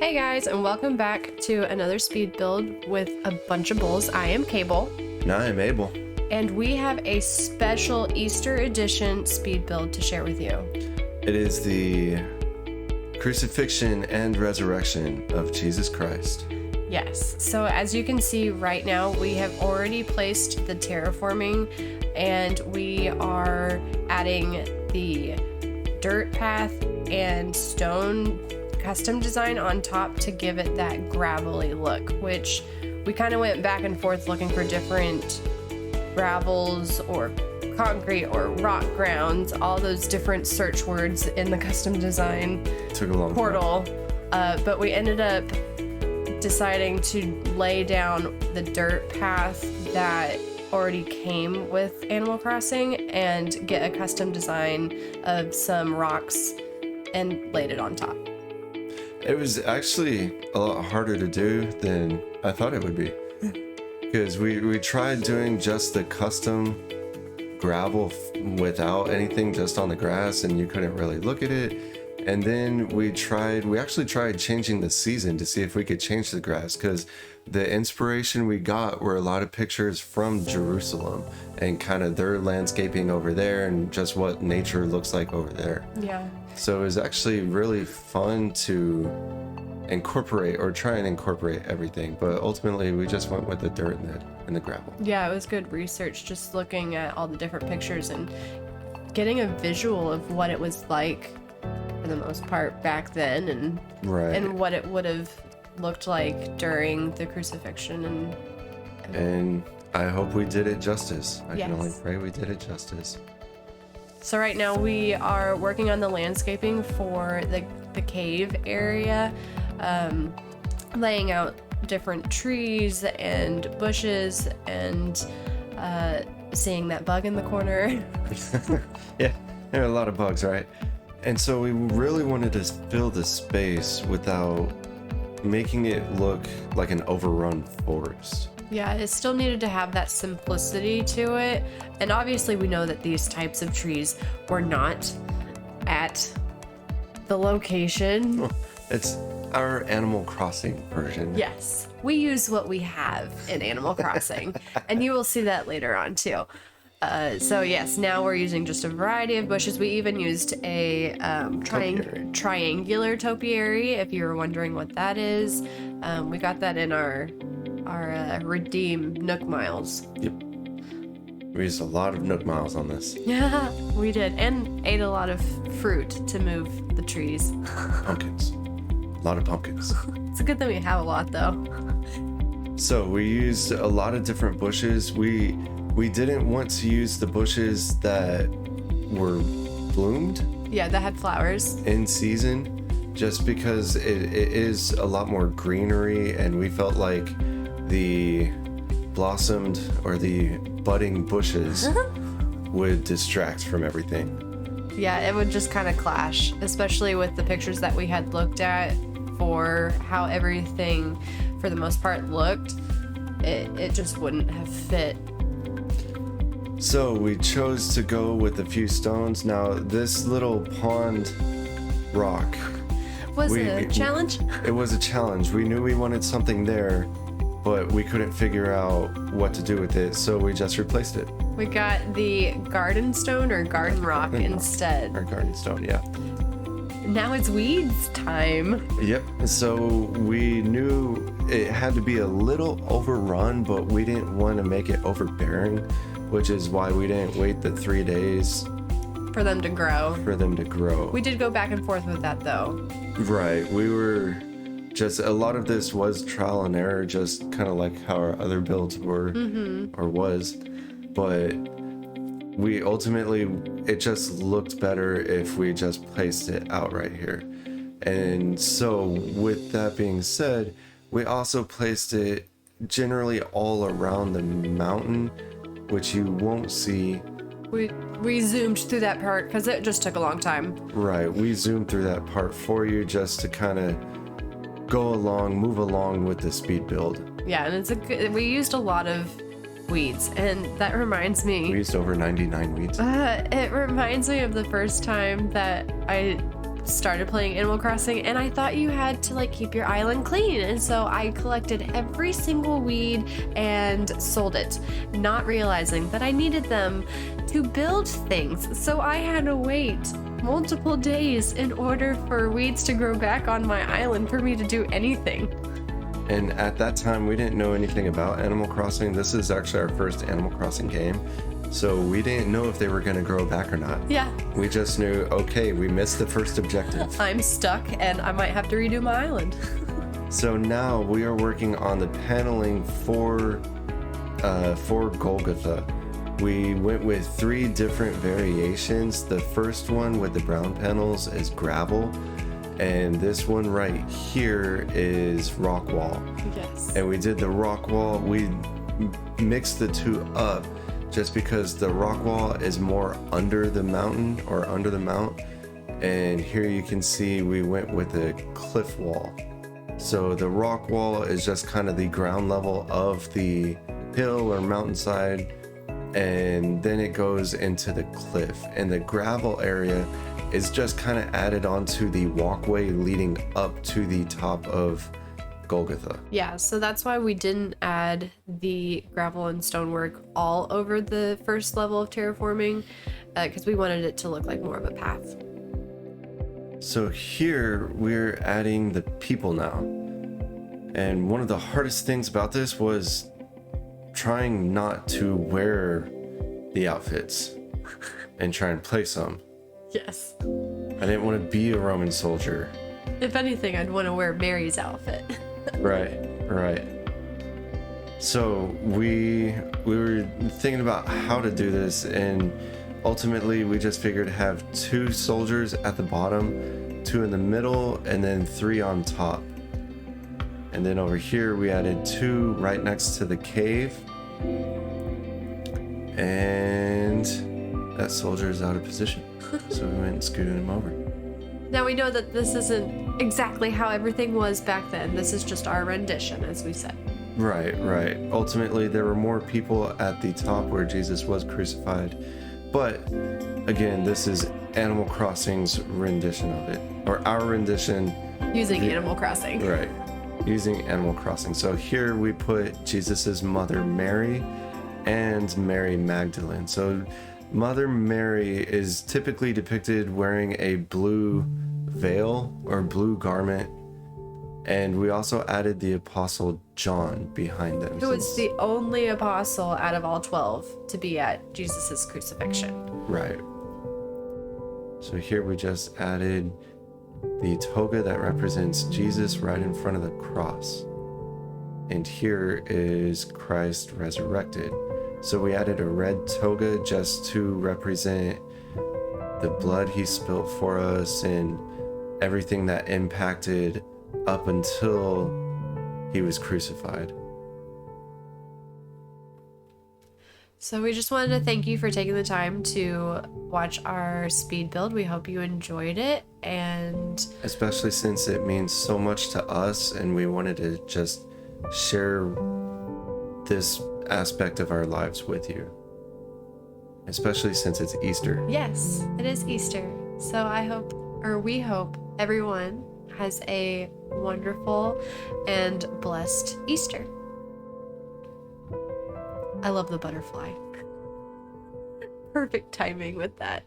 Hey guys, and welcome back to another speed build with a bunch of bulls. I am Cable. And I am Abel. And we have a special Easter edition speed build to share with you. It is the crucifixion and resurrection of Jesus Christ. Yes, so as you can see right now, we have already placed the terraforming and we are adding the dirt path and stone custom design on top to give it that gravelly look, which we kind of went back and forth looking for different gravels or concrete or rock grounds, all those different search words in the custom design Took a long portal. But we ended up deciding to lay down the dirt path that already came with Animal Crossing and get a custom design of some rocks and laid it on top. It was actually a lot harder to do than I thought it would be. Because we tried doing just the custom gravel without anything, just on the grass, and you couldn't really look at it. And then we actually tried changing the season to see if we could change the grass, because the inspiration we got were a lot of pictures from Jerusalem and kind of their landscaping over there and just what nature looks like over there. Yeah. So it was actually really fun to try and incorporate everything, but ultimately we just went with the dirt and the gravel. Yeah, it was good research, just looking at all the different pictures and getting a visual of what it was like for the most part back then, and Right. and what it would have looked like during the crucifixion. And I hope we did it justice. I can only Yes. pray we did it justice. So right now we are working on the landscaping for the cave area, laying out different trees and bushes and seeing that bug in the corner. Yeah, there are a lot of bugs, right? And so we really wanted to fill the space without making it look like an overrun forest. Yeah, it still needed to have that simplicity to it. And obviously we know that these types of trees were not at the location. It's our Animal Crossing version. Yes, we use what we have in Animal Crossing, and you will see that later on too. So yes, now we're using just a variety of bushes. We even used a triangular topiary, if you were wondering what that is. We got that in our Redeem Nook Miles. Yep. We used a lot of Nook Miles on this. Yeah, we did, and ate a lot of fruit to move the trees. Pumpkins. A lot of pumpkins. It's a good thing we have a lot though. So we used a lot of different bushes. We didn't want to use the bushes that were bloomed Yeah, that had flowers. in season, just because it is a lot more greenery, and we felt like the blossomed or the budding bushes would distract from everything. Yeah, it would just kind of clash, especially with the pictures that we had looked at for how everything, for the most part, looked. It just wouldn't have fit. So we chose to go with a few stones. Now, this little pond rock, Was it a challenge? it was a challenge. We knew we wanted something there, but we couldn't figure out what to do with it, so we just replaced it. We got the garden stone or garden rock instead. Our garden stone, yeah. Now it's weeds time. Yep. So we knew it had to be a little overrun, but we didn't want to make it overbearing, which is why we didn't wait the 3 days For them to grow. for them to grow. We did go back and forth with that though. Right. We were just, a lot of this was trial and error, just kind of like how our other builds were or was. But we ultimately, it just looked better if we just placed it out right here. And so with that being said, we also placed it generally all around the mountain, which you won't see. We zoomed through that part because it just took a long time. Right. We zoomed through that part for you just to kind of move along with the speed build. Yeah, and we used a lot of weeds, and that reminds me. We used over 99 weeds. It reminds me of the first time that I started playing Animal Crossing, and I thought you had to like keep your island clean, and so I collected every single weed and sold it, not realizing that I needed them to build things. So I had to wait multiple days in order for weeds to grow back on my island for me to do anything. And at that time, we didn't know anything about Animal Crossing. This is actually our first Animal Crossing game. So we didn't know if they were going to grow back or not. Yeah. We just knew, okay, we missed the first objective. I'm stuck and I might have to redo my island. So now we are working on the paneling for Golgotha. We went with 3 different variations. The first one with the brown panels is gravel. And this one right here is rock wall. Yes. And we did the rock wall. We mixed the two up just because the rock wall is more under the mountain or under the mount. And here you can see we went with a cliff wall. So the rock wall is just kind of the ground level of the hill or mountainside. And then it goes into the cliff. And the gravel area is just kind of added onto the walkway leading up to the top of Golgotha. Yeah, so that's why we didn't add the gravel and stonework all over the first level of terraforming, because we wanted it to look like more of a path. So here we're adding the people now. And one of the hardest things about this was trying not to wear the outfits and try and play some. Yes. I didn't want to be a Roman soldier. If anything, I'd want to wear Mary's outfit. Right. So we were thinking about how to do this, and ultimately we just figured to have 2 soldiers at the bottom, 2 in the middle, and then 3 on top. And then over here we added 2 right next to the cave. And that soldier is out of position. So we went and scooted him over. Now we know that this isn't exactly how everything was back then. This is just our rendition, as we said. Right. Ultimately, there were more people at the top where Jesus was crucified. But again, this is Animal Crossing's rendition of it, or our rendition. Using Animal Crossing. Right. Using Animal Crossing. So here we put Jesus's mother Mary and Mary Magdalene. So Mother Mary is typically depicted wearing a blue veil or blue garment. And we also added the Apostle John behind them. Who was the only apostle out of all 12 to be at Jesus' crucifixion. Right. So here we just added the toga that represents Jesus right in front of the cross. And here is Christ resurrected. So we added a red toga just to represent the blood he spilt for us and everything that impacted up until he was crucified. So we just wanted to thank you for taking the time to watch our speed build. We hope you enjoyed it, and especially since it means so much to us, and we wanted to just share this aspect of our lives with you, especially since it's Easter. Yes, it is Easter. So we hope everyone has a wonderful and blessed Easter. I love the butterfly. Perfect timing with that.